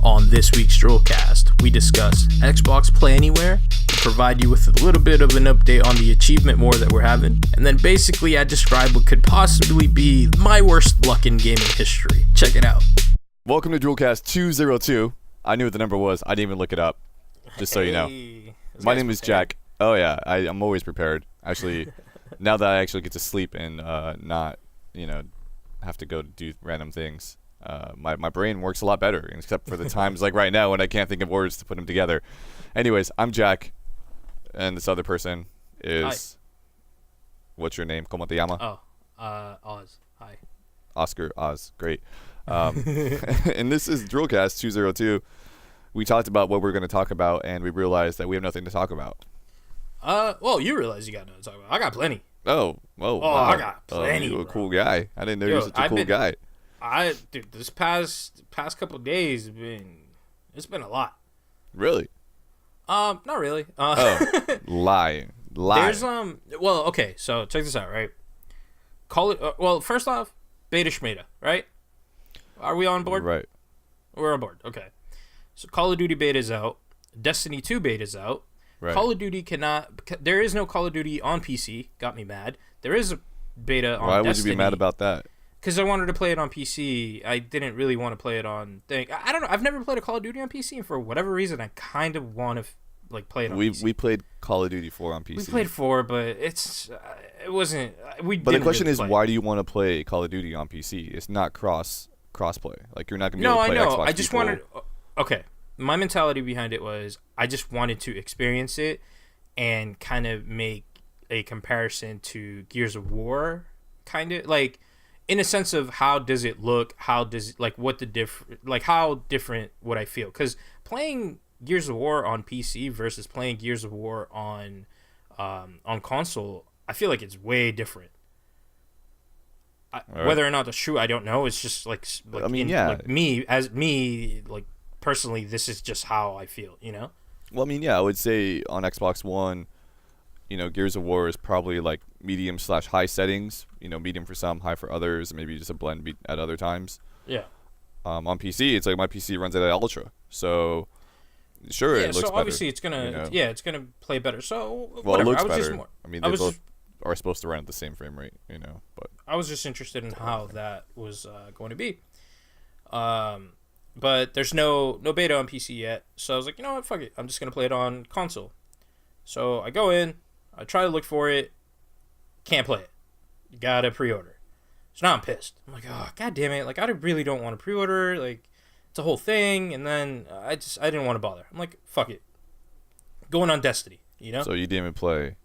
On this week's DRULcast, we discuss Xbox Play Anywhere, provide you with a little bit of an update on the achievement war that we're having, and then basically I describe what could possibly be my worst luck in gaming history. Check it out. Welcome to DRULcast 202. I knew what the number was. I didn't even look it up, just so you know. My name is Jack. Oh yeah, I'm always prepared. Actually, now that I actually get to sleep and not, have to go do random things. My brain works a lot better, except for the times like right now when I can't think of words to put them together. Anyways, I'm Jack, and this other person is... Hi. What's your name? ¿Cómo te llama? Oh, Oz. Hi. Oscar Oz. Great. And this is DRULcast 202. We talked about what we're going to talk about, and we realized that we have nothing to talk about. Well, you realize you got nothing to talk about. I got plenty. Oh, wow. I got plenty. You're a cool guy. I didn't know you were such a cool guy. Dude, this past couple of days it's been a lot. Really? Not really. Lie. There's well, okay, so check this out, right? Well, first off, beta schmeta, right? Are we on board? Right. We're on board. Okay. So Call of Duty beta is out. Destiny 2 beta is out. Right. Call of Duty there is no Call of Duty on PC. Got me mad. There is a beta on Destiny. Why would you be mad about that? Because I wanted to play it on PC. I didn't really want to play it on thing. I don't know. I've never played a Call of Duty on PC, and for whatever reason, I kind of want to play it on PC. We played Call of Duty 4 on PC. We played 4, but it wasn't. But the question is, why do you want to play Call of Duty on PC? It's not crossplay. Like you're not gonna be able to play Xbox. No, I know. I just wanted. Okay, my mentality behind it was I just wanted to experience it and kind of make a comparison to Gears of War, kind of like. In a sense of how does it look? How does how different would I feel? Because playing Gears of War on PC versus playing Gears of War on console, I feel like it's way different. Right. Whether or not that's true, I don't know. It's just like I mean, me personally, this is just how I feel. Well, I mean, yeah, I would say on Xbox One, Gears of War is probably like medium/high settings. Medium for some, high for others, maybe just a blend at other times. Yeah. On PC, it's like my PC runs at ultra, so sure, it looks better. So obviously it's gonna, it's gonna play better. So well, whatever. It looks I was better. Just more, I mean, they both are supposed to run at the same frame rate, But I was just interested in how that was going to be. But there's no beta on PC yet, so I was like, you know what, fuck it, I'm just gonna play it on console. So I go in, I try to look for it, can't play it. You gotta pre-order. So now I'm pissed. I'm like, oh, god damn it. Like, I really don't want to pre-order. Like, it's a whole thing. And then I didn't want to bother. I'm like, fuck it. Going on Destiny, So you didn't even play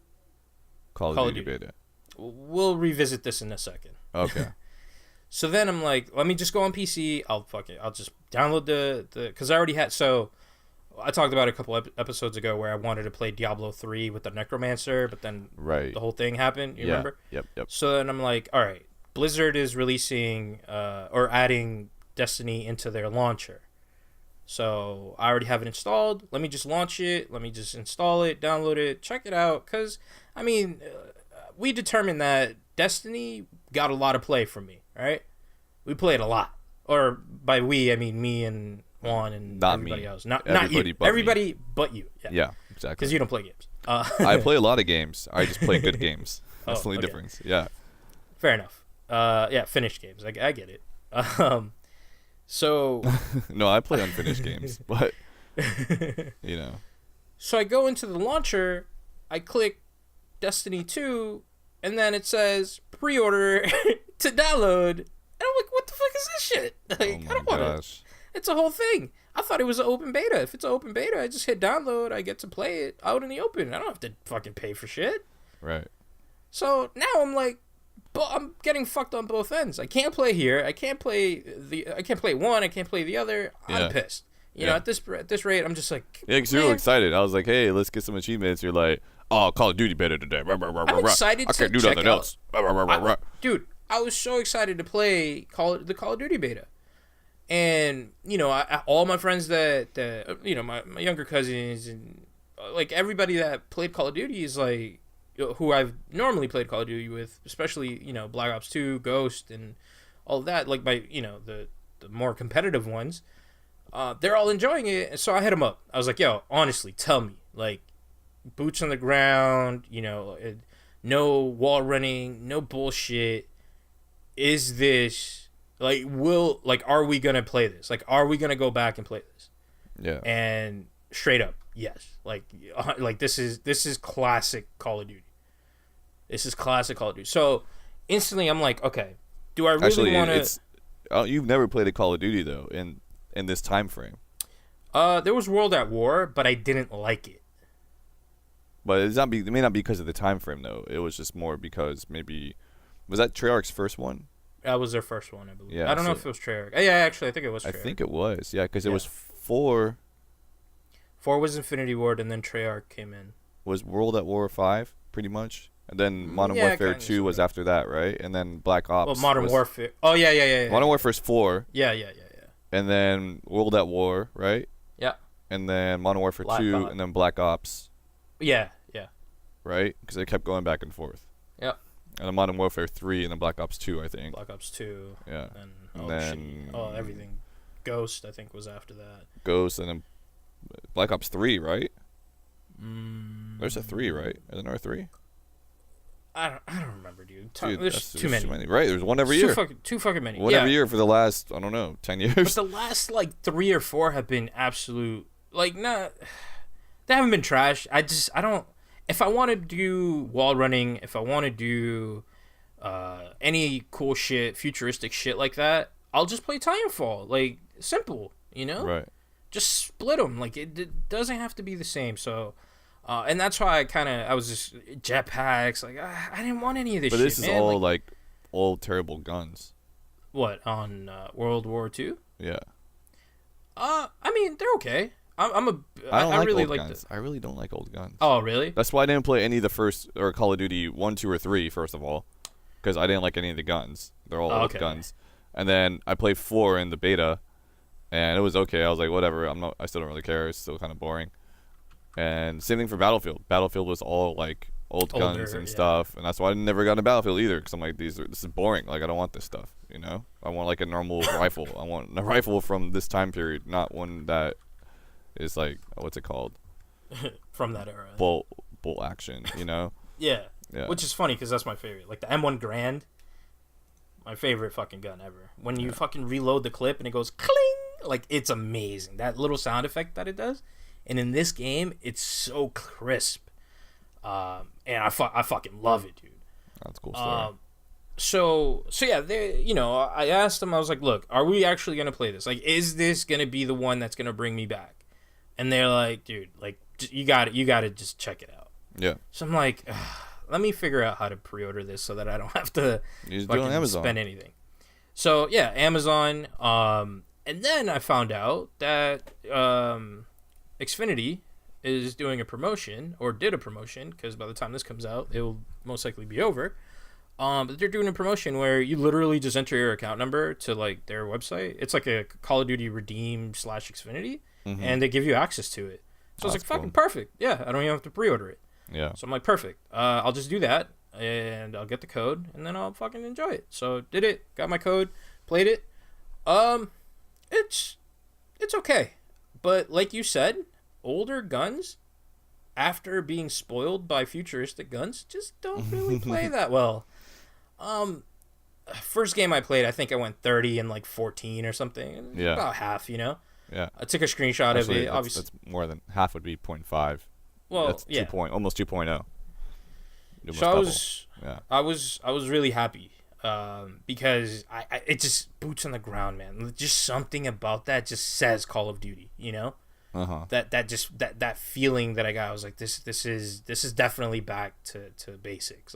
Call of Duty beta? We'll revisit this in a second. Okay. So then I'm like, let me just go on PC. I'll just download the because I already had, so I talked about it a couple episodes ago where I wanted to play Diablo 3 with the Necromancer, but then the whole thing happened. You remember? Yep. So then I'm like, all right, Blizzard is releasing or adding Destiny into their launcher. So I already have it installed. Let me just launch it. Let me just install it, download it, check it out. Because, I mean, we determined that Destiny got a lot of play from me, right? We played a lot. Or by we, I mean me and Juan and not everybody me. else. Not everybody you. But everybody me. But you. Yeah, exactly. Because you don't play games. I play a lot of games. I just play good games. That's the only difference. Yeah. Fair enough. Finished games. I get it. So. No, I play unfinished games, but So I go into the launcher, I click Destiny 2, and then it says pre-order to download. And I'm like, what the fuck is this shit? Like, I don't want to. It's a whole thing. I thought it was an open beta. If it's an open beta, I just hit download. I get to play it out in the open. I don't have to fucking pay for shit. Right. So now I'm like, I'm getting fucked on both ends. I can't play here. I can't play one. I can't play the other. I'm pissed. At this rate, I'm just like. Yeah, because you're real excited. I was like, hey, let's get some achievements. You're like, oh, Call of Duty beta today. I'm excited I can't do nothing else. Dude, I was so excited to play the Call of Duty beta. And, all my friends that my younger cousins and, like, everybody that played Call of Duty is, like, who I've normally played Call of Duty with, especially, Black Ops 2, Ghost, and all of that, like, the more competitive ones, they're all enjoying it. So I hit them up. I was like, yo, honestly, tell me, like, boots on the ground, no wall running, no bullshit. Is this are we gonna play this? Like, are we gonna go back and play this? Yeah. And straight up, yes. Like this is classic Call of Duty. This is classic Call of Duty. So instantly, I'm like, okay, do I really want to? You've never played a Call of Duty though in this time frame. There was World at War, but I didn't like it. But it may not be because of the time frame though. It was just more because maybe was that Treyarch's first one? That was their first one, I believe. Yeah, I don't know if it was Treyarch. Yeah, actually, I think it was Treyarch. I think it was. Yeah, because it was 4. 4 was Infinity Ward, and then Treyarch came in. Was World at War 5, pretty much? And then Modern Warfare 2 was after that, right? And then Black Ops. Well, Modern Warfare. Oh, yeah. Modern Warfare's 4. Yeah. And then World at War, right? Yeah. And then Modern Warfare 2, and then Black Ops. Yeah. Right? Because they kept going back and forth. Yeah. And then Modern Warfare 3, and then Black Ops 2, I think. Black Ops 2. Yeah. And then everything. Ghost, I think, was after that. Ghost, and then Black Ops 3, right? There's a 3, right? Isn't there a 3? I don't remember, dude. There's too many. Right, there's one every year. Too fucking many. One every year for the last, I don't know, 10 years. But the last, 3 or 4 have been absolute, they haven't been trash. I don't, if I want to do wall running, if I want to do any cool shit, futuristic shit like that, I'll just play Titanfall. Simple, Right. Just split them. It doesn't have to be the same. So, and that's why I was just jetpacks. I didn't want any of this shit, But this is all, old terrible guns. What, on World War II? Yeah. I mean, they're okay. I really like guns. I really don't like old guns. Oh, really? That's why I didn't play any of the first, or Call of Duty 1, 2, or 3, first of all. Because I didn't like any of the guns. They're all old guns. And then I played 4 in the beta, and it was okay. I was like, whatever. I still don't really care. It's still kind of boring. And same thing for Battlefield. Battlefield was all old guns and stuff, and that's why I never got into Battlefield either. Because I'm like, this is boring. I don't want this stuff. I want a normal rifle. I want a rifle from this time period, not one that is what's it called? From that era. Bolt action. Yeah. Which is funny because that's my favorite. The M1 Grand. My favorite fucking gun ever. When you fucking reload the clip and it goes cling, it's amazing. That little sound effect that it does. And in this game, it's so crisp. And I fucking love it, dude. That's a cool story. So yeah, I asked them, I was like, look, are we actually going to play this? Is this going to be the one that's going to bring me back? And they're like, dude, you got to just check it out. Yeah. So I'm like, let me figure out how to pre-order this so that I don't have to spend anything. So yeah, Amazon. And then I found out that Xfinity is doing a promotion, or did a promotion, because by the time this comes out, it will most likely be over. But they're doing a promotion where you literally just enter your account number to their website. It's like a Call of Duty Redeem / Xfinity, and they give you access to it. So I was fucking perfect. Yeah, I don't even have to pre-order it. Yeah. So I'm like, perfect. I'll just do that, and I'll get the code, and then I'll fucking enjoy it. So did it, got my code, played it. It's okay, but like you said, older guns, after being spoiled by futuristic guns, just don't really play that well. First game I played, I think I went 30 and 14 or something. Yeah. About half, Yeah. I took a screenshot of it. Obviously, that's more than half would be 0.5. Well, that's almost 2.0. So I was really happy because it just boots on the ground, man. Just something about that just says Call of Duty, That feeling that I got, I was like, this is definitely back to basics.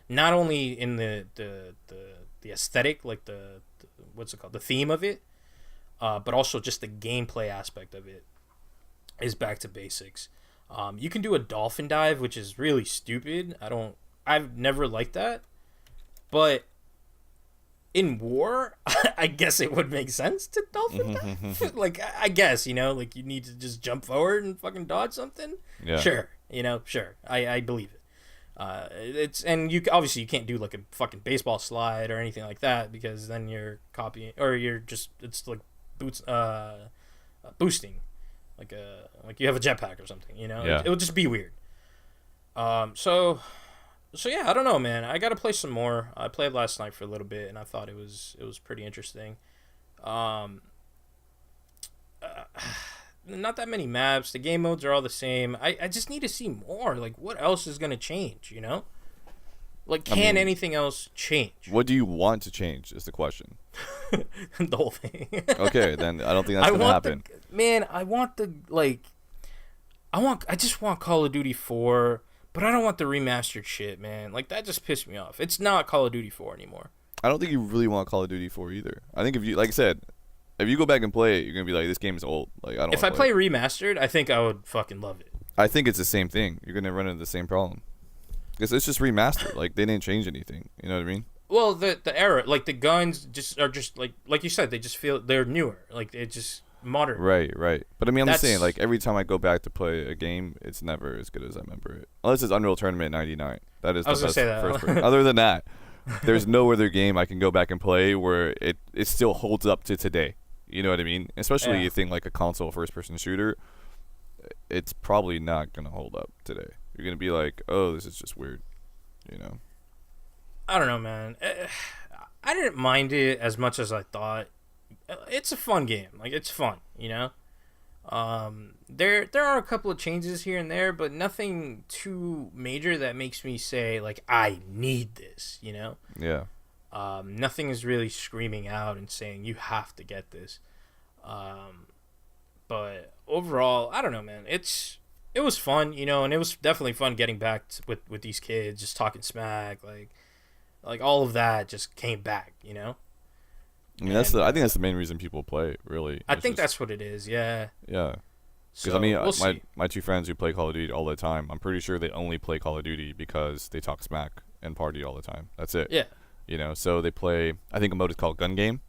Not only in the aesthetic, the what's it called, the theme of it, but also just the gameplay aspect of it is back to basics. You can do a dolphin dive, which is really stupid. I've never liked that. But in war, I guess it would make sense to dolphin dive. I guess, you need to just jump forward and fucking dodge something. Yeah. Sure. Sure. I believe it. And you obviously you can't do a fucking baseball slide or anything like that, because then you're copying, or you're just, it's boots, boosting, like you have a jetpack or something. Yeah. It would just be weird. So yeah, I don't know, man. I gotta play some more. I played last night for a little bit, and I thought it was pretty interesting. Um, Not that many maps. The game modes are all the same. I just need to see more. Like, what else is gonna change? Like, can anything else change? What do you want to change is the question. The whole thing. Okay, then I don't think that's going to happen. I just want Call of Duty 4, but I don't want the remastered shit, man. Like, that just pissed me off. It's not Call of Duty 4 anymore. I don't think you really want Call of Duty 4 either. I think if you, like I said, if you go back and play it, you're going to be like, this game is old. Like, I don't. If I play remastered, I think I would fucking love it. I think it's the same thing. You're going to run into the same problem. Because it's just remastered. Like, they didn't change anything. You know what I mean? Well, the era, like, the guns are just like you said, they just feel they're newer. Like, it's just modern. Right. But I mean, I'm just saying, like, every time I go back to play a game, it's never as good as I remember it. Unless it's Unreal Tournament 99. That is the best first person. Other than that, there's no other game I can go back and play where it still holds up to today. You know what I mean? Especially you think like a console first-person shooter, it's probably not going to hold up today. You're going to be like, oh, this is just weird, I don't know, man. I didn't mind it as much as I thought. It's a fun game. Like, it's fun, There are a couple of changes here and there, but nothing too major that makes me say, like, I need this, Yeah. Nothing is really screaming out and saying, you have to get this. But overall, I don't know, man. It was fun, and it was definitely fun getting back with these kids, just talking smack, like all of that just came back, I mean, I think that's the main reason people play, really. I think that's what it is, yeah. Yeah. Because, I mean, my two friends who play Call of Duty all the time, I'm pretty sure they only play Call of Duty because they talk smack and party all the time. That's it. Yeah. So they play, I think a mode is called Gun Game.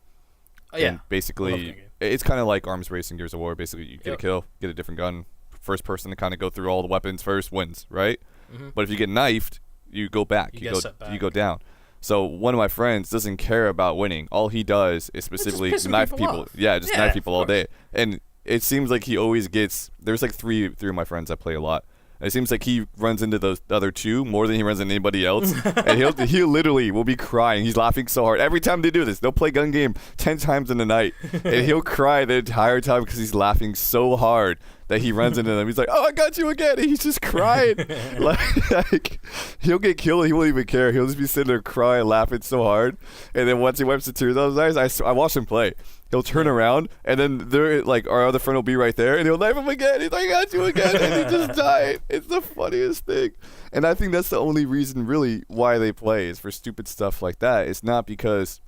Oh, yeah. And basically, it's kind of like Arms Race and Gears of War. Basically, you get a kill, get a different gun. First person to kind of go through all the weapons first wins, right? Mm-hmm. But if you get knifed, you go back. You go down. So one of my friends doesn't care about winning. All he does is specifically knife people. Yeah, just knife people all day. And it seems like he always gets. There's like three of my friends that play a lot. And it seems like he runs into the other two more than he runs into anybody else. And he literally will be crying. He's laughing so hard every time they do this. They'll play Gun Game 10 times in the night, and he'll cry the entire time because he's laughing so hard that he runs into them. He's like, "Oh, I got you again!" And he's just crying. like he'll get killed. He won't even care. He'll just be sitting there crying, laughing so hard. And then once he wipes the tears out of his eyes, I watch him play. He'll turn around, and then they're like, our other friend will be right there, and he'll knife him again. He's like, "I got you again," and he just died. It's the funniest thing. And I think that's the only reason, really, why they play is for stupid stuff like that. It's not because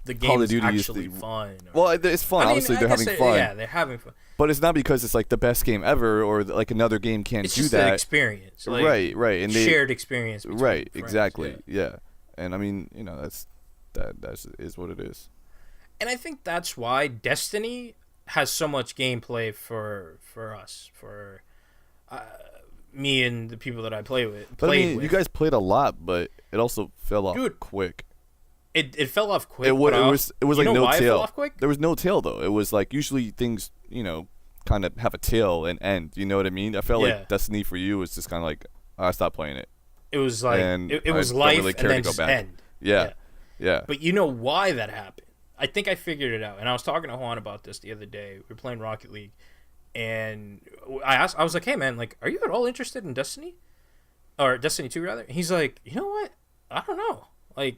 the game is actually fun. Well, it's fun. Obviously, they're having fun. Yeah, they're having fun. But it's not because it's like the best game ever, or like another game can't do that. It's just an experience. Like, right. And shared experience. Right, friends. Exactly. Yeah. And I mean, that is what it is. And I think that's why Destiny has so much gameplay for us, for me and the people that I play with. But I mean, you guys played a lot, but it also fell off quick. It fell off quick. It was like no tail. It fell off quick? There was no tail though. It was like usually things kind of have a tail and end. You know what I mean? I felt like Destiny for you was just kind of like I stopped playing it. It was like it was life really and then just end. Yeah. But you know why that happened? I think I figured it out, and I was talking to Juan about this the other day. We were playing Rocket League, and I was like, "Hey, man, like, are you at all interested in Destiny, or Destiny 2 rather?" And he's like, "You know what? I don't know. Like,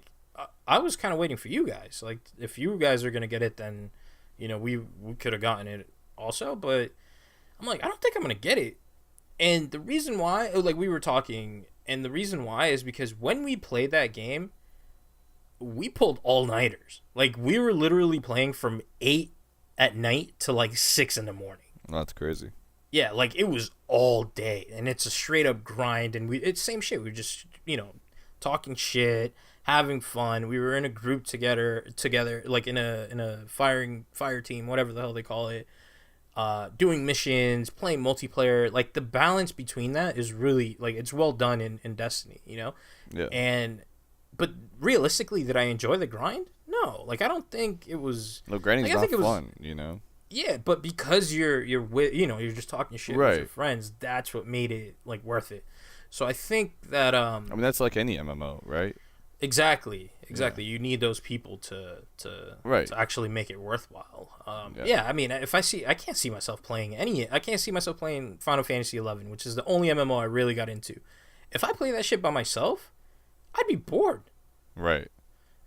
I was kind of waiting for you guys. Like, if you guys are gonna get it, then, we could have gotten it also. But I'm like, I don't think I'm gonna get it. And the reason why, like, we were talking, and the reason why is because when we played that game, we pulled all-nighters. Like, we were literally playing from 8 at night to, like, 6 in the morning. That's crazy. Yeah, like, it was all day. And it's a straight-up grind. And it's same shit. We were just, talking shit, having fun. We were in a group together, like, in a fire team, whatever the hell they call it. Doing missions, playing multiplayer. Like, the balance between that is really, like, it's well done in Destiny, Yeah. But realistically, did I enjoy the grind? No. Like, I don't think it was... No, grinding's not fun, Yeah, but because you're with, you're just talking shit with your friends, that's what made it like worth it. So I think that I mean, that's like any MMO, right? Exactly. Yeah. You need those people to actually make it worthwhile. I mean, I can't see myself playing Final Fantasy 11, which is the only MMO I really got into. If I play that shit by myself, I'd be bored. Right.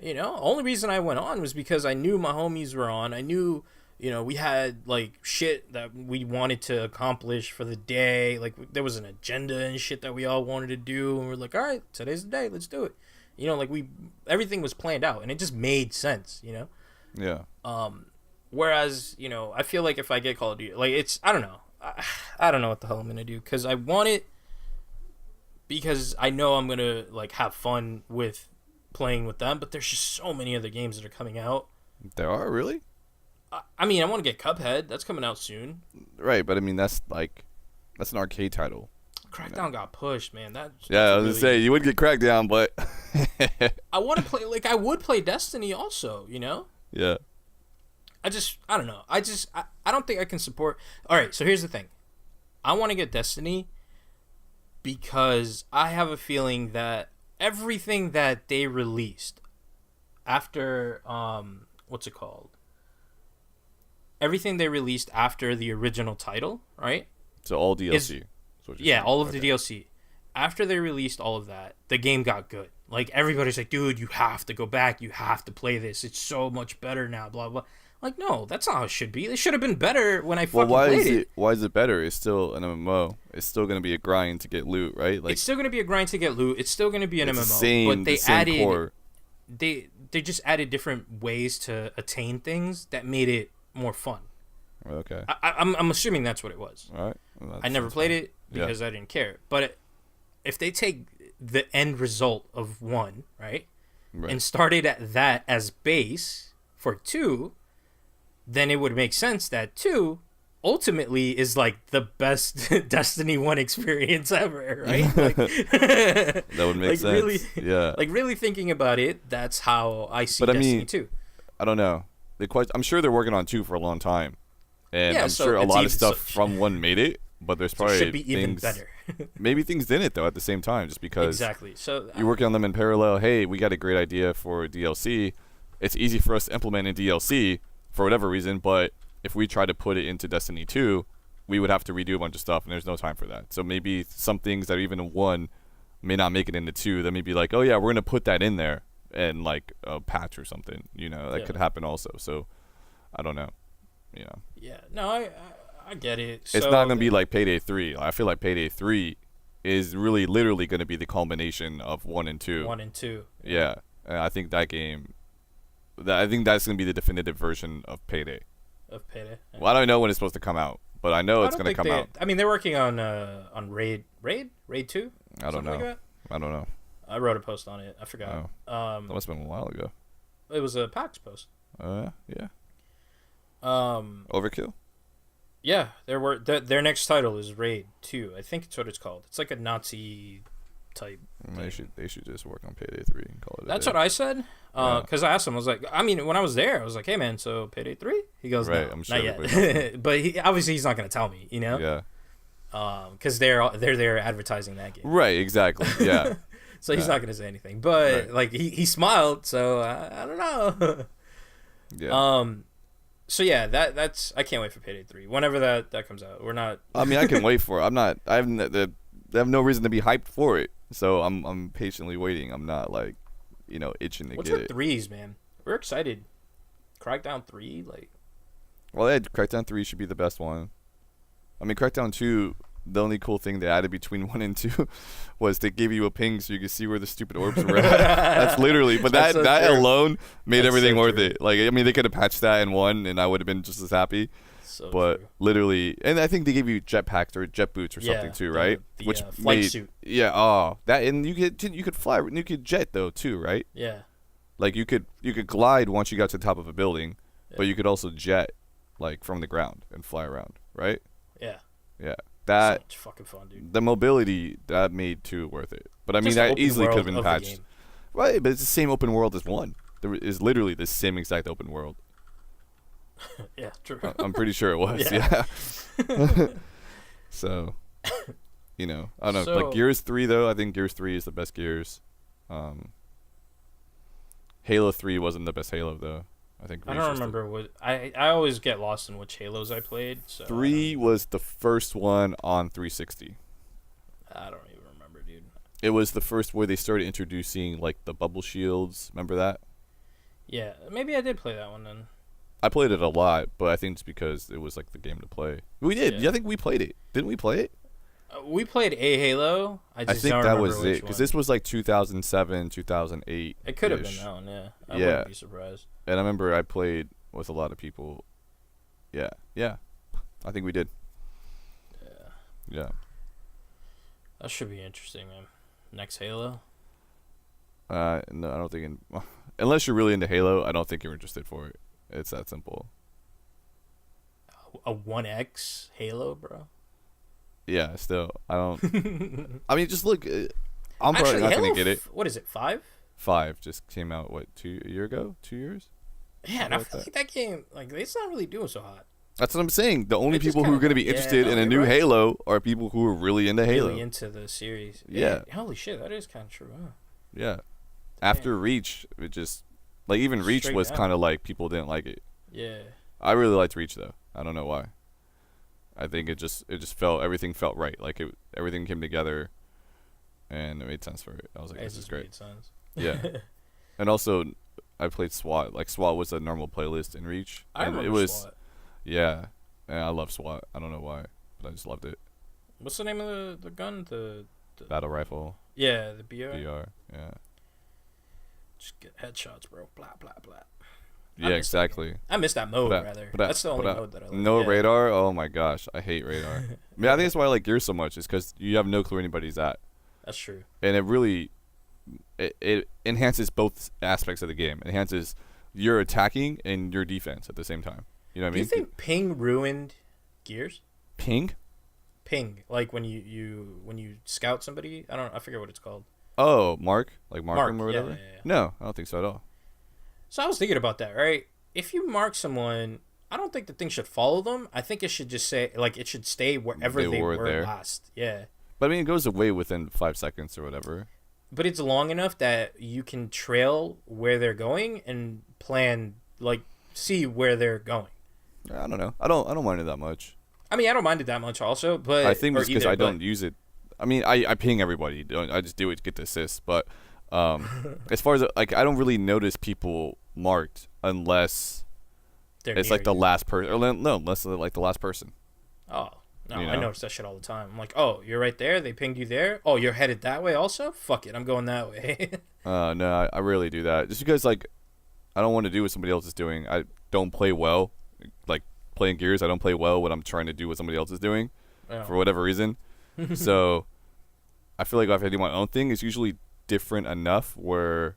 Only reason I went on was because I knew my homies were on. I knew, we had like shit that we wanted to accomplish for the day. Like there was an agenda and shit that we all wanted to do, and we're like, all right, today's the day, let's do it. Everything was planned out, and it just made sense. Yeah. Whereas I feel like if I get Call of Duty, like I don't know, I don't know what the hell I'm gonna do because I want it because I know I'm gonna like have fun with playing with them, but there's just so many other games that are coming out. There are, really? I mean, I want to get Cuphead. That's coming out soon. Right, but I mean, that's an arcade title. Crackdown got pushed, man. I was gonna say you would get Crackdown, but I want to play. Like, I would play Destiny also. Yeah. I don't know. I don't think I can support. All right, so here's the thing. I want to get Destiny because I have a feeling that everything that they released after what's it called? Everything they released after the original title, right? So all DLC. All of the DLC. After they released all of that, the game got good. Like everybody's like, dude, you have to go back. You have to play this. It's so much better now. Blah blah. Like, no, that's not how it should be. It should have been better when I fucking played it. Why is it better? It's still an MMO. It's still going to be a grind to get loot, right? Like, it's still going to be a grind to get loot. It's still going to be an MMO. But they added core. They just added different ways to attain things that made it more fun. Okay. I'm assuming that's what it was. All right. Well, I never played it because I didn't care. But if they take the end result of 1, right, and started at that as base for 2, then it would make sense that 2 ultimately is like the best Destiny 1 experience ever, right? Like, that would make sense. Really, yeah. Like really thinking about it, that's how I see Destiny 2. I don't know. I'm sure they're working on 2 for a long time. And I'm sure a lot of stuff from 1 made it, but there's probably should be even better. Maybe things didn't though at the same time, just because exactly. So you're working on them in parallel. Hey, we got a great idea for DLC. It's easy for us to implement in DLC for whatever reason, but if we try to put it into Destiny 2, we would have to redo a bunch of stuff, and there's no time for that. So maybe some things that are even in 1 may not make it into 2. Then maybe like, oh yeah, we're gonna put that in there and like a patch or something. That could happen also. So I don't know. Yeah. No, I get it. It's not gonna be like Payday 3. I feel like Payday 3 is really literally gonna be the culmination of 1 and 2. 1 and 2. Yeah. And I think that game. I think that's gonna be the definitive version of Payday. Yeah. Well, I don't know when it's supposed to come out, but I know it's gonna come out. I mean, they're working on Raid 2. I don't know. Like that? I don't know. I wrote a post on it. I forgot. That must have been a while ago. It was a PAX post. Yeah. Overkill. Yeah, their next title is Raid 2. I think it's what it's called. It's like a Nazi type. They should just work on Payday 3 and call it. That's what I said. Because I asked him, I was like, I mean, when I was there, I was like, hey man, so Payday 3? He goes, right, no, I'm sure not yet. But he's not gonna tell me, Yeah. Because they're there advertising that game. Right. Exactly. Yeah. So he's not gonna say anything, but like he smiled, so I don't know. Yeah. So yeah, that's I can't wait for Payday 3. Whenever that comes out, we're not. I mean, I can wait for it. I have no reason to be hyped for it, so I'm patiently waiting. I'm not like, itching to What's get with it. threes, man? We're excited. Crackdown 3, like. Well, Crackdown 3 should be the best one. I mean, Crackdown 2. The only cool thing they added between 1 and 2 was they gave you a ping so you could see where the stupid orbs were at. That's literally, but that alone made everything worth it. Like, I mean, they could have patched that in 1 and I would have been just as happy. So but true. Literally, and I think they gave you jetpacks or jet boots or something too, right? Which flight suit. Yeah. That, and you could fly, you could jet though too, right? Yeah. Like you could glide once you got to the top of a building, but you could also jet like from the ground and fly around, right? Yeah. Yeah. That so much fucking fun, dude. The mobility that made 2 worth it, but I mean that easily could have been patched, right? But it's the same open world as 1. There is literally the same exact open world. Yeah, true. I'm pretty sure it was. Yeah. So, I don't know. Like Gears 3 though, I think Gears 3 is the best Gears. Halo 3 wasn't the best Halo though. I think I don't remember what I always get lost in which Halos I played. So 3 was the first one on 360. I don't even remember, dude. It was the first where they started introducing like the bubble shields. Remember that? Yeah, maybe I did play that one then. I played it a lot, but I think it's because it was like the game to play. We did. Yeah. I think we played it. Didn't we play it? We played a Halo. I think that was it because this was like 2007, 2008. It could have been that one. Yeah. I wouldn't be surprised. And I remember I played with a lot of people. Yeah. I think we did. Yeah. That should be interesting, man. Next Halo. No, I don't think. Unless you're really into Halo, I don't think you're interested for it. It's that simple. A 1X Halo, bro. Yeah, still, I don't. I mean, just look. I'm probably not gonna get it. What is it? 5? 5 just came out. What, a year ago? 2 years? Yeah, and I feel like that game, like, it's not really doing so hot. That's what I'm saying. The only people who are going to be interested in a new Halo are people who are really into Halo. Really into the series. Yeah. Holy shit, that is kind of true, huh? Yeah. After Reach, it just, like, even Reach was kind of like people didn't like it. Yeah. I really liked Reach though. I don't know why. I think it just everything felt right. Like everything came together, and it made sense for it. I was like, this is great. Made sense. Yeah. And also, I played SWAT. Like SWAT was a normal playlist in Reach. I remember SWAT. Yeah, and I love SWAT. I don't know why, but I just loved it. What's the name of the gun? The battle rifle. Yeah, the BR. Yeah. Just get headshots, bro. Blah blah blah. Yeah, exactly. I miss that mode, rather. That's the only mode that I like. No radar? Oh my gosh, I hate radar. I mean, I think that's why I like Gears so much, is because you have no clue where anybody's at. That's true. And it really, it enhances both aspects of the game. It enhances your attacking and your defense at the same time. You know what I mean? Do you think ping ruined Gears? Ping? Ping, like when you scout somebody. I forget what it's called. Oh, mark or whatever. Yeah. No, I don't think so at all. So I was thinking about that, right? If you mark someone, I don't think the thing should follow them. I think it should just say, like, it should stay wherever they were there. Last. Yeah. But I mean, it goes away within 5 seconds or whatever. But it's long enough that you can trail where they're going and plan, like, see where they're going. I don't know. I don't mind it that much. I mean, I don't mind it that much also, but I think it's because I don't use it. I mean, I ping everybody. I just do it to get the assist, but. As far as like, I don't really notice people marked unless it's like the last person. No, unless they're like the last person. Oh no, I notice that shit all the time. I'm like, oh, you're right there. They pinged you there. Oh, you're headed that way also. Fuck it, I'm going that way. No, I rarely do that. Just because like, I don't want to do what somebody else is doing. I don't play well. Like playing Gears, I don't play well when I'm trying to do what somebody else is doing, for whatever reason. So, I feel like if I do my own thing, it's usually different enough where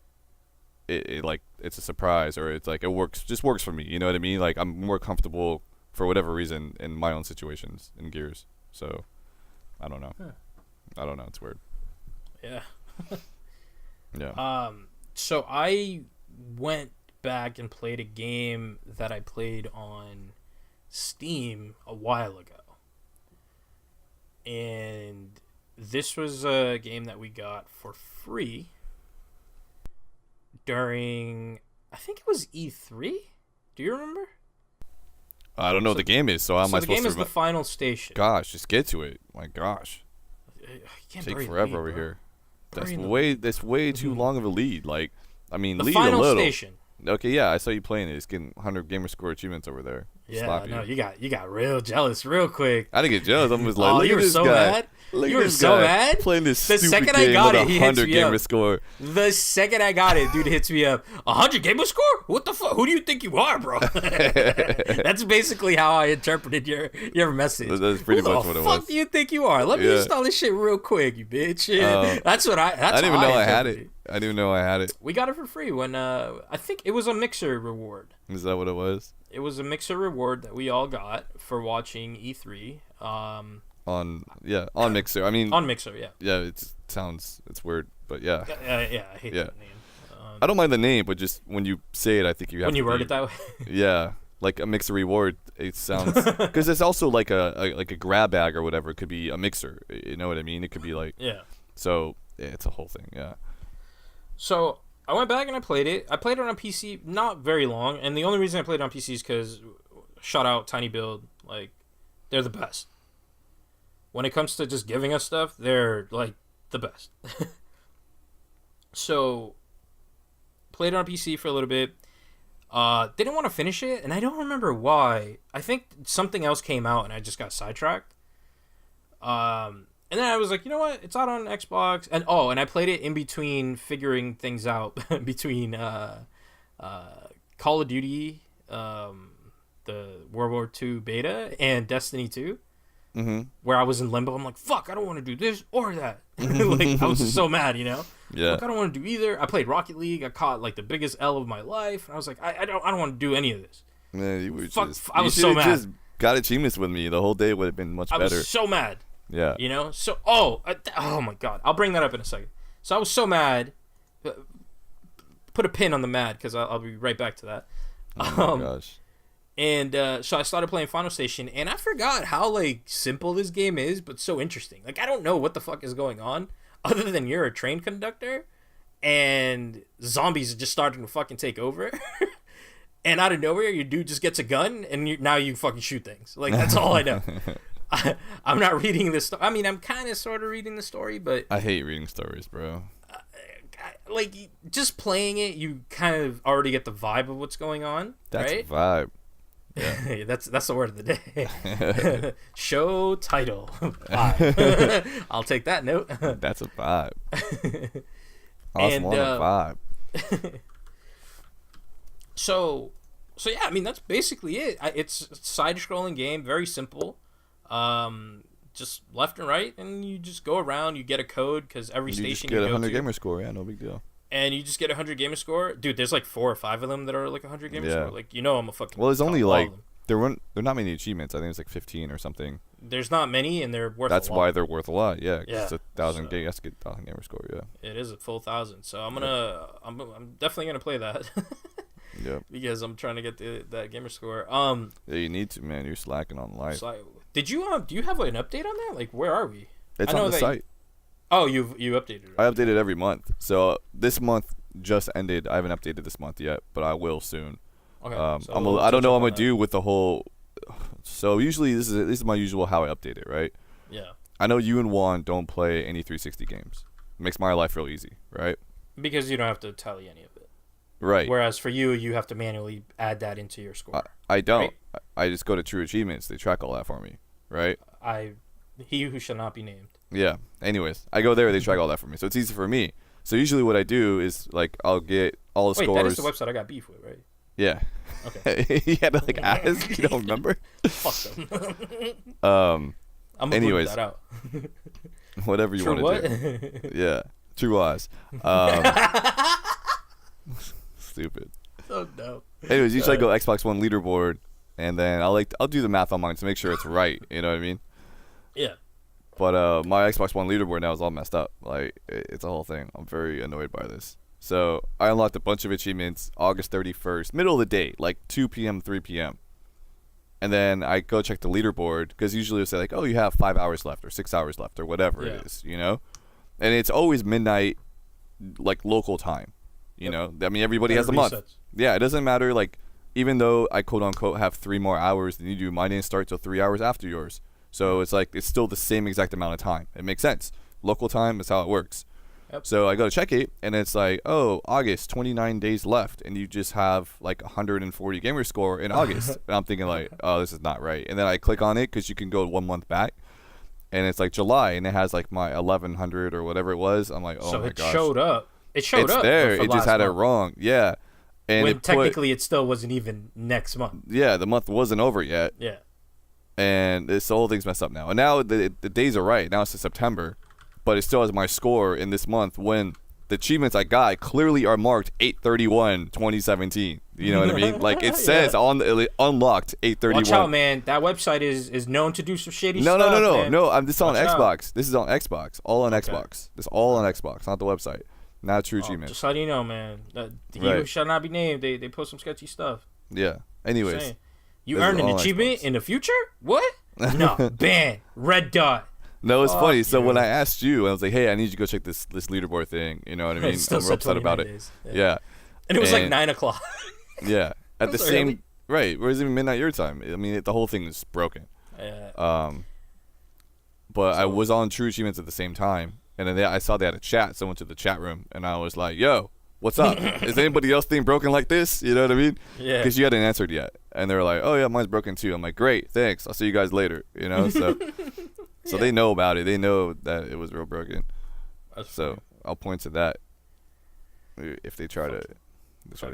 it like it's a surprise, or it's like it works for me, you know what I mean? Like I'm more comfortable for whatever reason in my own situations in Gears. So I don't know. I don't know, it's weird. Yeah. Yeah. So I went back and played a game that I played on Steam a while ago, and this was a game that we got for free during, I think it was E3. Do you remember? I don't know what the game is, so how am I supposed to... the game is The Final Station. Gosh, just get to it. My gosh. Take forever over here. That's way too long of a lead. Like, I mean, lead a little. The Final Station. Okay, yeah, I saw you playing it. It's getting 100 gamer score achievements over there. Yeah, no, you got real jealous real quick. I didn't get jealous. I was like, look at this guy. Mad? You were so mad? Playing this stupid game with a 100 gamer score. The second I got it, dude hits me up. 100 gamer score? What the fuck? Who do you think you are, bro? That's basically how I interpreted your message. That's pretty much what it was. Who the fuck do you think you are? Let me install this shit real quick, you bitch. That's what I didn't even know I had it. I didn't even know I had it. We got it for free when I think it was a Mixer reward. Is that what it was? It was a Mixer reward that we all got for watching E3. On Mixer. I mean, on Mixer, yeah. Yeah, it's weird, but yeah. Yeah, I hate that name. I don't mind the name, but just when you say it, I think you have when you word it that way. Yeah. like a mixer reward. It sounds because it's also like a grab bag or whatever. It could be a mixer. You know what I mean? It could be like So it's a whole thing. Yeah. So I went back and I played it. I played it on PC, not very long, and the only reason I played it on PC is because shout out Tiny Build, like they're the best. When it comes to just giving us stuff, they're like the best. So played it on PC for a little bit. Didn't want to finish it, and I don't remember why. I think something else came out, and I just got sidetracked. And then I was like, you know what? It's out on Xbox, and I played it in between figuring things out between Call of Duty, the World War II beta, and Destiny 2, where I was in limbo. I'm like, fuck, I don't want to do this or that. Like I was just so mad, you know. Yeah. Like, I don't want to do either. I played Rocket League. I caught like the biggest L of my life. And I was like, I don't want to do any of this. Man, you were I was so mad. Just got achievements with me. The whole day would have been much better. I was so mad. Yeah. You know. So oh my god, I'll bring that up in a second. So I was so mad. Put a pin on the mad because I'll be right back to that. Oh my gosh. And so I started playing Final Station, and I forgot how like simple this game is, but so interesting. Like I don't know what the fuck is going on, other than you're a train conductor, and zombies are just starting to fucking take over, and out of nowhere your dude just gets a gun, and now you fucking shoot things. Like that's all I know. I'm not reading this. I mean, I'm kind of sort of reading the story, but I hate reading stories, bro. Like just playing it, you kind of already get the vibe of what's going on. That's right? a vibe. Yeah. that's the word of the day. Show title. Vibe. I'll take that note. That's a vibe. Awesome, on a vibe. So yeah, I mean that's basically it. It's a side-scrolling game, very simple. Just left and right, and you just go around. You get a code because every station you go to. You just get a 100 gamer score. Yeah, no big deal. And you just get a 100 gamer score. Dude, there's like 4 or 5 of them that are like 100 gamer score. Like, you know I'm a fucking... Well, there's only like... There are not many achievements. I think it's like 15 or something. There's not many, and they're worth That's a lot. why they're worth a lot, yeah. Yeah. It's 1,000 gamer. That's a good 1,000 gamer score, yeah. It is a full 1,000. So I'm gonna... I'm definitely gonna play that. Yeah. Because I'm trying to get that gamer score. Yeah, you need to, man. You're slacking on life. Did you... do you have like, an update on that? Like, where are we? It's on the site. Oh, you updated it. Right? I update it every month. So this month just ended. I haven't updated this month yet, but I will soon. Okay. I don't know what I'm gonna do with the whole. So usually this is my usual how I update it, right? Yeah. I know you and Juan don't play any 360 games. It makes my life real easy, right? Because you don't have to tally any of it. Right. Whereas for you have to manually add that into your score. I don't. Right? I just go to True Achievements. They track all that for me, right? He who shall not be named. Yeah. Anyways, I go there. They track all that for me, so it's easy for me. So usually what I do is like I'll get all the scores. Wait, that is the website I got beef with, right? Yeah. Okay. You had to like ask. You don't remember? Fuck them. I'm gonna anyways, that out. Whatever you want to do. Yeah. True Oz. Stupid. So dumb. Anyways, usually I go Xbox One leaderboard, and then I'll do the math on mine to make sure it's right. You know what I mean? Yeah. But my Xbox One leaderboard now is all messed up. Like it's a whole thing. I'm very annoyed by this. So I unlocked a bunch of achievements August 31st, middle of the day, like 2 p.m., 3 p.m. And then I go check the leaderboard because usually it'll say like, oh, you have 5 hours left or 6 hours left or whatever it is, you know? And it's always midnight, like local time, you know? I mean, everybody has a month. Yeah, it doesn't matter. Like, even though I quote unquote have 3 more hours than you do, mine didn't start till 3 hours after yours. So it's like, it's still the same exact amount of time. It makes sense. Local time is how it works. Yep. So I go to check it, and it's like, oh, August, 29 days left, and you just have like 140 gamer score in August. And I'm thinking like, oh, this is not right. And then I click on it because you can go 1 month back, and it's like July, and it has like my 1100 or whatever it was. I'm like, oh so my it gosh. Showed up. It showed it's up. It's there. It just had month. It wrong. Yeah. And when technically it still wasn't even next month. Yeah, the month wasn't over yet. Yeah. And this whole thing's messed up now. And now the days are right. Now it's September, but it still has my score in this month when the achievements I got clearly are marked 8/31/2017. You know what I mean? Like it says on the unlocked 8/31. Watch out, man! That website is known to do some shady stuff. No. This is on Xbox. Out. This is on Xbox. All on Xbox. This all on Xbox, not the website. Not True Achievements. Just letting you know, man. He who shall not be named. They post some sketchy stuff. Yeah. Anyways, You earned an achievement in the future? What? No, ban, red dot. No, it's funny. So when I asked you, I was like, "Hey, I need you to go check this leaderboard thing." You know what I mean? I'm real upset about it. Yeah. And it was like 9 o'clock. Yeah. At the same right, whereas even midnight your time. I mean, the whole thing is broken. Yeah. But I was on True Achievements at the same time, and then I saw they had a chat. So I went to the chat room, and I was like, "Yo, what's up? Is anybody else thing broken like this?" You know what I mean? Yeah. Because you hadn't answered yet, and they were like, "Oh yeah, mine's broken too." I'm like, "Great, thanks. I'll see you guys later." You know, so so they know about it. They know that it was real broken. So I'll point to that if they try to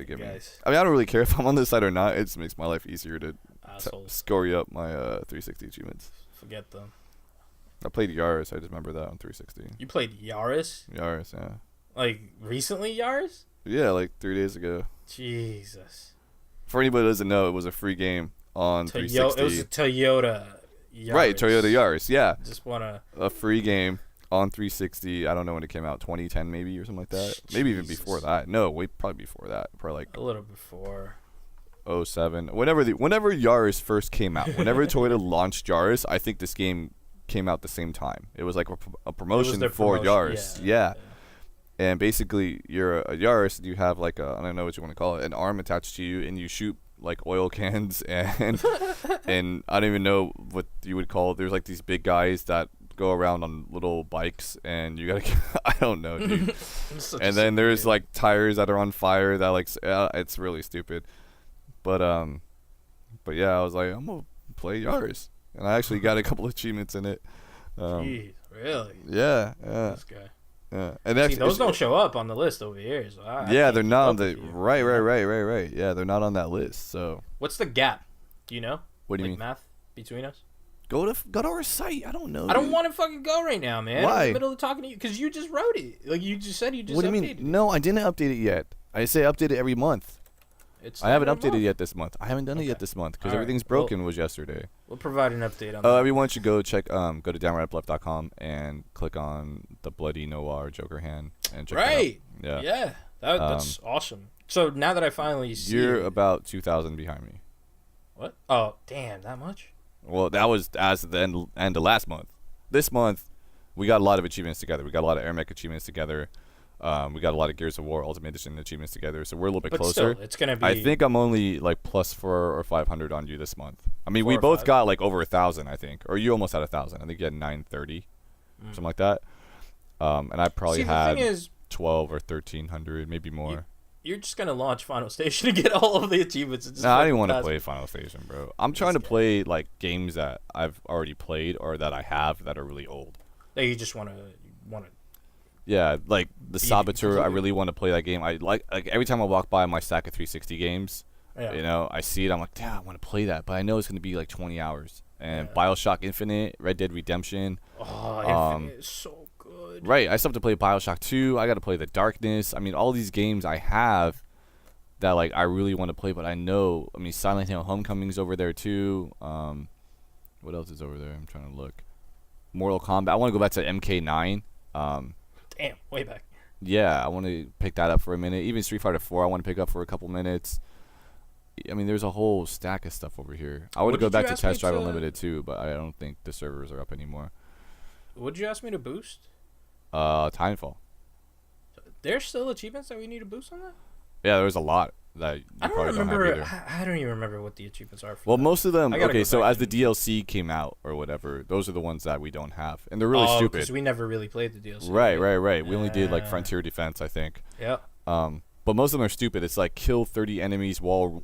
get me. I mean, I don't really care if I'm on this side or not. It just makes my life easier to score you up my 360 achievements. Forget them. I played Yaris. I just remember that on 360. You played Yaris? Yaris, yeah. Like recently, Yaris? Yeah, like 3 days ago. Jesus. For anybody who doesn't know, it was a free game on 360. It was a Toyota Yaris. Right, Toyota Yaris, yeah. Just wanna a free game on 360. I don't know when it came out, 2010 maybe or something like that. Jesus. Maybe even before that. No, probably before that. Probably like a little before. 07. Whenever Yaris first came out, whenever Toyota launched Yaris, I think this game came out the same time. It was like a promotion for Yaris. Yeah. And basically, you're a Yaris. You have like I don't know what you want to call it, an arm attached to you, and you shoot like oil cans and and I don't even know what you would call it. There's like these big guys that go around on little bikes, and you gotta I don't know, dude. And then there's like tires that are on fire that like it's really stupid. But yeah, I was like, I'm gonna play Yaris, and I actually got a couple of achievements in it. Jeez, really? Yeah. This guy. Yeah, and actually, those don't show up on the list over here. So yeah, they're not on the right. Yeah, they're not on that list. So what's the gap? Do you know? What do you mean? Math between us? Go to our site. I don't know. I don't want to fucking go right now, man. Why? I'm in the middle of talking to you because you just wrote it. Like you just said, you just. What do you mean? No, I didn't update it yet. I say update it every month. I haven't updated yet this month. I haven't done it yet this month because everything's broken was yesterday. We'll provide an update on that. Everyone should go check. Go to downrightupleft.com and click on the Bloody Noir Joker hand and check it out. Yeah. That's awesome. So now that I finally see, you're about 2,000 behind me. What? Oh, damn, that much? Well, that was as of the end of last month. This month, we got a lot of achievements together. We got a lot of Air Mech achievements together. We got a lot of Gears of War Ultimate Edition achievements together, so we're a little bit closer. Still, it's gonna be. I think I'm only like plus 400 or 500 on you this month. I mean, we both got like over 1,000, I think, or you almost had 1,000. I think you had 930, something like that. And I probably had 12 or 1,300, maybe more. You're just gonna launch Final Station to get all of the achievements. No, I didn't want to play Final Station, bro. I'm trying to play like games that I've already played or that I have that are really old. That you just want to. Yeah, like the Saboteur, I really want to play that game. I like every time I walk by my stack of 360 games, you know, I see it. I'm like, damn, I want to play that, but I know it's gonna be like 20 hours. And BioShock Infinite, Red Dead Redemption. Oh, Infinite is so good. Right, I still have to play BioShock 2. I got to play The Darkness. I mean, all these games I have that like I really want to play, but I know. I mean, Silent Hill Homecoming's over there too. What else is over there? I'm trying to look. Mortal Kombat. I want to go back to MK9. Damn, way back. Yeah, I want to pick that up for a minute. Even Street Fighter 4, I want to pick up for a couple minutes. I mean, there's a whole stack of stuff over here. I would go back to Test Drive Unlimited too, but I don't think the servers are up anymore. What did you ask me to boost? Timefall. There's still achievements that we need to boost on that? Yeah, there's a lot that you probably don't have either. I don't even remember what the achievements are for. Well, most of them. Okay, so as the DLC came out or whatever, those are the ones that we don't have, and they're really stupid. Because we never really played the DLC. Right. We only did like Frontier Defense, I think. Yeah. But most of them are stupid. It's like kill 30 enemies while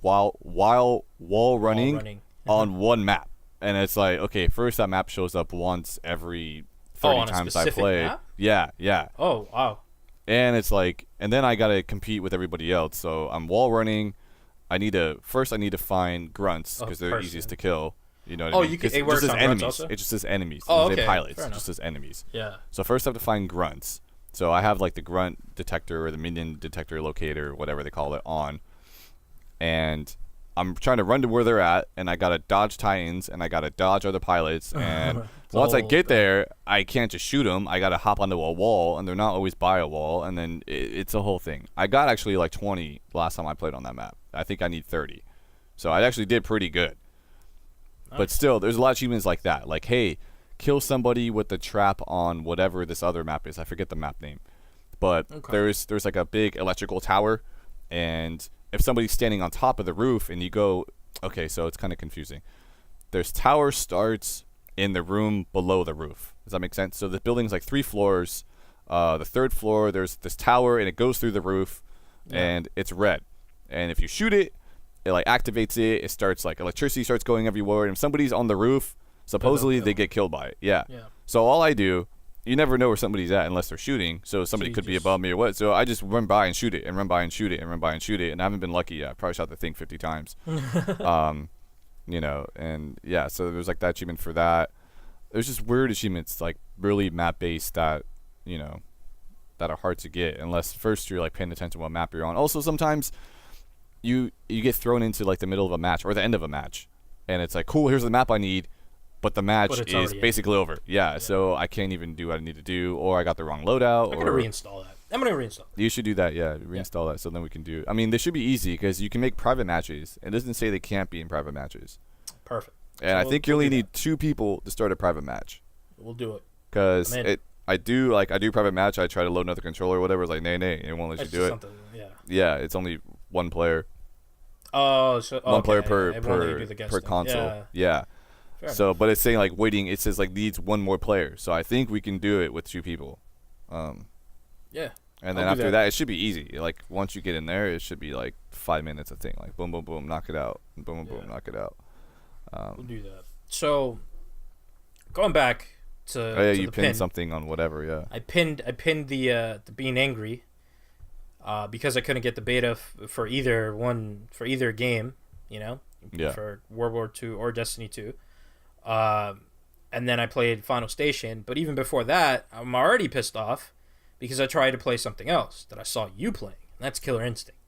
running on one map, and it's like, okay, first that map shows up once every 30 times I play. Map? Yeah. Oh wow. And it's like, and then I gotta compete with everybody else. So I'm wall running. I need to find grunts because they're easiest to kill. You know what I mean? It works on enemies. Also? It just says enemies. Oh, it okay. Pilots. It just says enemies. Yeah. So first I have to find grunts. So I have like the grunt detector or the minion detector locator, whatever they call it, on. And I'm trying to run to where they're at, and I gotta dodge Titans, and I gotta dodge other pilots, and once I get there, I can't just shoot them. I gotta hop onto a wall, and they're not always by a wall, and then it's a whole thing. I got actually like 20 last time I played on that map. I think I need 30, so I actually did pretty good. But still, there's a lot of achievements like that. Like, hey, kill somebody with the trap on whatever this other map is. I forget the map name. But there's like a big electrical tower, and if somebody's standing on top of the roof and you go, okay, so it's kind of confusing. There's tower starts in the room below the roof. Does that make sense? So the building's like 3 floors. The 3rd floor, there's this tower, and it goes through the roof, and it's red. And if you shoot it, it like activates it. It starts like electricity starts going everywhere. And if somebody's on the roof, supposedly they get killed by it. Yeah. So all I do, you never know where somebody's at unless they're shooting. So somebody could be above me or what. So I just run by and shoot it, and run by and shoot it, and run by and shoot it. And I haven't been lucky yet. I probably shot the thing 50 times. You know, and yeah. So there's like that achievement for that. There's just weird achievements, like really map based that, you know, that are hard to get unless first you're like paying attention to what map you're on. Also, sometimes you get thrown into like the middle of a match or the end of a match, and it's like, cool, here's the map I need, but the match is basically over. Yeah, so I can't even do what I need to do, or I got the wrong loadout. I'm gonna reinstall that. I'm gonna reinstall it. You should do that. Yeah, reinstall that so then we can do. I mean, this should be easy because you can make private matches. It doesn't say they can't be in private matches. Perfect. And so I think you only need 2 people to start a private match. We'll do it. Because I do private match. I try to load another controller or whatever. It's like, nay, it won't let you do it. Yeah, it's only 1 player. Oh, so one player per console. Yeah. So, but it's saying like waiting. It says like needs 1 more player. So I think we can do it with 2 people. Yeah. And then after that, it should be easy. Like once you get in there, it should be like 5 minutes. I think like boom, boom, boom, knock it out. Boom, boom, boom, knock it out. We'll do that. So going back to you pinned something on whatever. Yeah. I pinned the being angry. Because I couldn't get the beta for either game, you know, for World War II or Destiny 2. And then I played Final Station. But even before that, I'm already pissed off because I tried to play something else that I saw you playing. And that's Killer Instinct.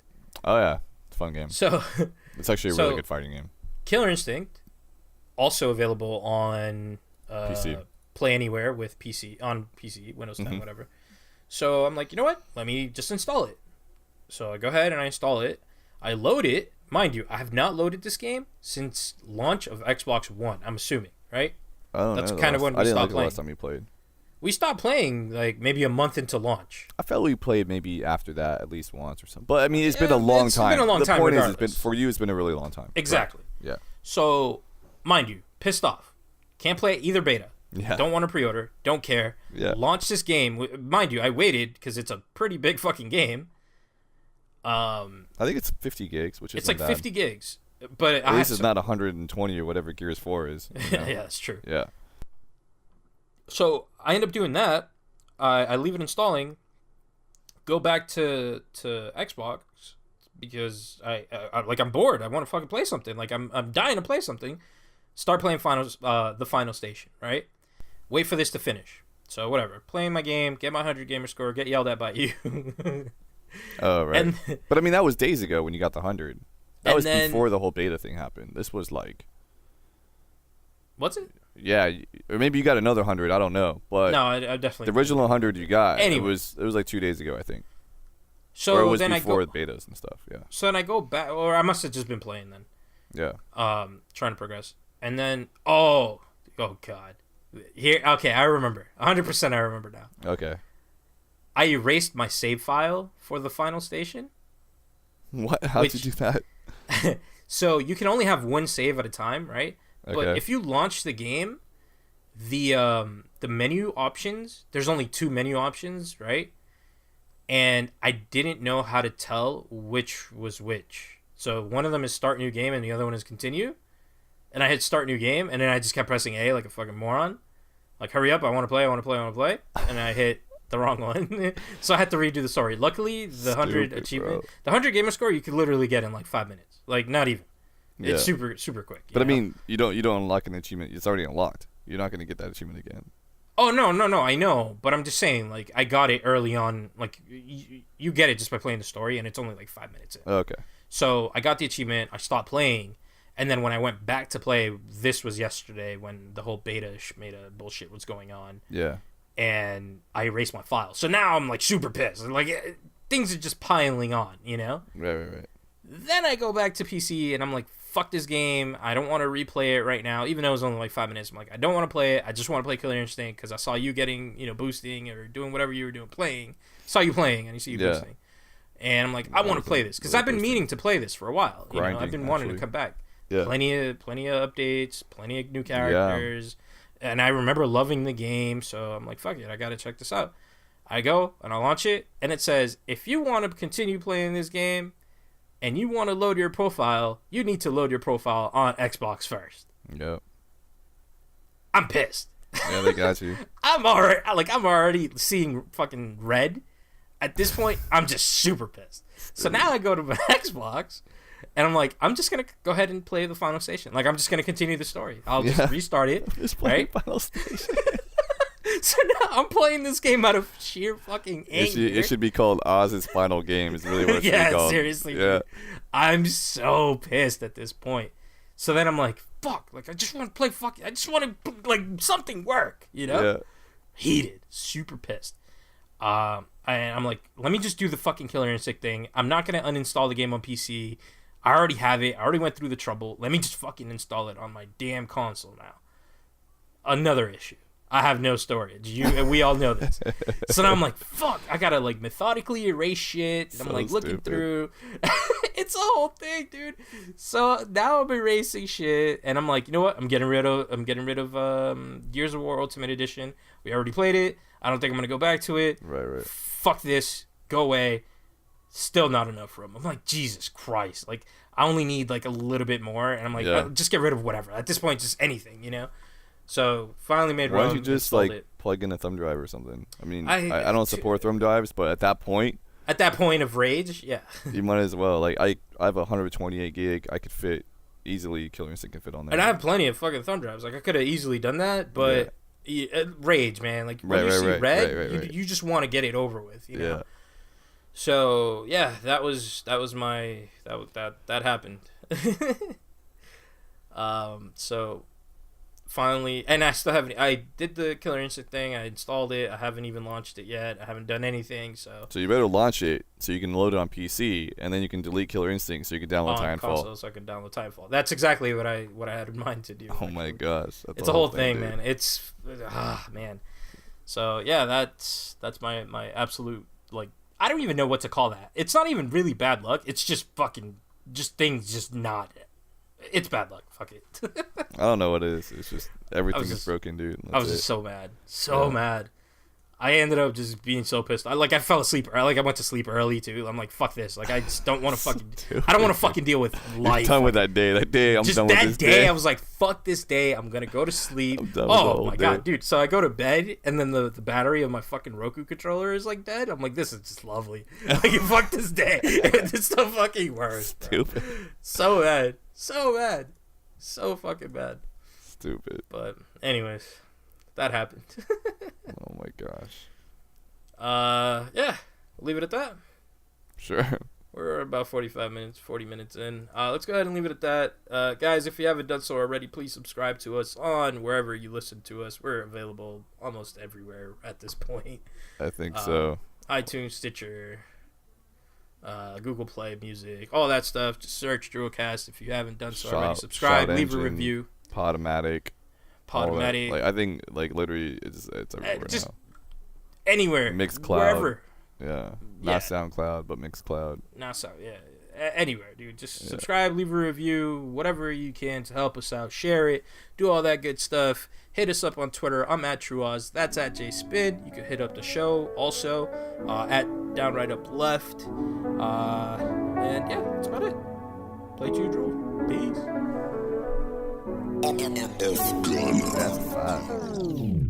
Oh, yeah. It's a fun game. So it's actually a really good fighting game. Killer Instinct, also available on PC. Play Anywhere with PC, on PC, Windows 10, whatever. So I'm like, you know what? Let me just install it. So I go ahead and I install it. I load it. Mind you, I have not loaded this game since launch of Xbox One. I'm assuming, right? That's kind of when we stopped playing. Last time you played. We stopped playing like maybe a month into launch. I felt we played maybe after that at least once or something. But I mean, it's been a long time. It's been a long time. The point is, it's been for you. It's been a really long time. Exactly. Right. Yeah. So, mind you, pissed off. Can't play either beta. Yeah. Don't want to pre-order. Don't care. Yeah. Launch this game. Mind you, I waited because it's a pretty big fucking game. I think it's 50 gigs, which is it's like bad. 50 gigs, but at least it's not 120 or whatever Gears 4 is. You know? Yeah, that's true. Yeah. So I end up doing that. I leave it installing. Go back to Xbox because I'm bored. I want to fucking play something. Like I'm dying to play something. Start playing the Final Station. Right. Wait for this to finish. So whatever. Playing my game. Get my 100 gamer score. Get yelled at by you. Oh, right. But I mean, that was days ago when you got the 100. That was before the whole beta thing happened. This was like... What's it? Yeah, or maybe you got another 100. I don't know. But no, I definitely... The original 100 you got, anyway. it was like 2 days ago, I think. So or it was then before the betas and stuff, yeah. So then I go back... Or I must have just been playing then. Yeah. Trying to progress. And then... Oh, God. Here, okay, I remember. 100% I remember now. Okay. I erased my save file for the Final Station. What? How'd you do that? So you can only have 1 save at a time, right? Okay. But if you launch the game, the menu options, there's only 2 menu options, right? And I didn't know how to tell which was which. So one of them is start new game and the other one is continue. And I hit start new game and then I just kept pressing A like a fucking moron. Like, hurry up, I want to play. And I hit the wrong one. So I had to redo the story. Luckily, the 100 achievement, the 100 gamer score you could literally get in like 5 minutes. Like, not even. Yeah. It's super, super quick. But I mean, you don't unlock an achievement. It's already unlocked. You're not going to get that achievement again. Oh, no, I know. But I'm just saying, like, I got it early on. Like, you get it just by playing the story, and it's only like 5 minutes in. Okay. So I got the achievement. I stopped playing. And then when I went back to play, this was yesterday when the whole beta bullshit was going on. Yeah. And I erased my file. So now I'm like super pissed. Like things are just piling on, you know? Right. Then I go back to PC and I'm like, fuck this game. I don't want to replay it right now, even though it was only like 5 minutes. I'm like, I don't want to play it. I just want to play Killer Instinct because I saw you getting, boosting or doing whatever you were doing, playing. Saw you playing and I see you boosting. And I'm like, I want to play this because I've been meaning to play this for a while. I've been wanting to come back. Yeah. Plenty of updates, plenty of new characters. Yeah. And I remember loving the game, so I'm like, fuck it, I got to check this out. I go and I launch it, and it says, if you want to continue playing this game and you want to load your profile, you need to load your profile on Xbox first. Yep. I'm pissed. Yeah, they got you. I'm already seeing fucking red. At this point, I'm just super pissed. So now I go to my Xbox, and I'm like, I'm just going to go ahead and play the final station. Like, I'm just going to continue the story. I'll just restart it. Just play the final station. So now I'm playing this game out of sheer fucking anger. It should be called Oz's final game. Is really what it should be called. Seriously. Yeah, dude. I'm so pissed at this point. So then I'm like, fuck. Like, I just want to play I just want to, like, something work, Yeah. Heated. Super pissed. And I'm like, let me just do the fucking Killer Instinct thing. I'm not going to uninstall the game on PC. I already have it. I already went through the trouble. Let me just fucking install it on my damn console now. Another issue. I have no storage. We all know this. So now I'm like, fuck. I got to, like, methodically erase shit. And I'm, like, looking through. It's a whole thing, dude. So now I'm erasing shit. And I'm like, you know what? I'm getting rid of Gears of War Ultimate Edition. We already played it. I don't think I'm going to go back to it. Right. Fuck this. Go away. Still not enough room. I'm like, Jesus Christ. Like, I only need, like, a little bit more. And I'm like, just get rid of whatever. At this point, just anything, So, finally made room. Why don't you just, like, plug in a thumb drive or something? I mean, I don't support thumb drives, but at that point... At that point of rage, yeah. You might as well. Like, I have 128 gig. I could fit easily. Killer Instinct can fit on there. And I have plenty of fucking thumb drives. Like, I could have easily done that, but... Yeah. Rage, man. Like, when you see red, you just want to get it over with, Yeah. So, yeah, that was my... That happened. So... Finally, and I still haven't. I did the Killer Instinct thing. I installed it. I haven't even launched it yet. I haven't done anything. So you better launch it so you can load it on PC, and then you can delete Killer Instinct so you can download Titanfall. Console, so I can download Titanfall. That's exactly what I had in mind to do. Oh my gosh, it's a whole thing, man. It's man. So yeah, that's my absolute, like, I don't even know what to call that. It's not even really bad luck. It's just fucking things just not. It's bad luck. Fuck it. I don't know what it is. It's just everything is broken, dude. I was just so mad. Mad. I ended up just being so pissed. I fell asleep. I went to sleep early too. I'm like, fuck this. Like, I just don't want to fucking. I don't want to fucking deal with life. You're done with that day. That day, I'm done with this day. That day, I was like, fuck this day. I'm gonna go to sleep. Oh my god, dude. So I go to bed, and then the battery of my fucking Roku controller is like dead. I'm like, this is just lovely. Like, fuck this day. It's the fucking worst. Stupid. So bad. So bad. So fucking bad. Stupid. But anyways, that happened. Oh my gosh. Yeah. Leave it at that. Sure. We're about 40 minutes in. Let's go ahead and leave it at that. Guys, if you haven't done so already, please subscribe to us on wherever you listen to us. We're available almost everywhere at this point. I think so. iTunes, Stitcher, Google Play Music, all that stuff. Just search DRULcast if you haven't done so already. Subscribe, leave a review. Podomatic. Like, I think, like, literally it's everywhere just now. Anywhere. Mixcloud. Wherever. Yeah. Not SoundCloud, but Mixcloud. Not so. Yeah. Anywhere, dude. Just subscribe, leave a review, whatever you can to help us out. Share it. Do all that good stuff. Hit us up on Twitter. I'm at TrueOz. That's at JSpin. You can hit up the show also at Downright Up Left. And yeah, that's about it. Play to Drool. Peace. That's fine.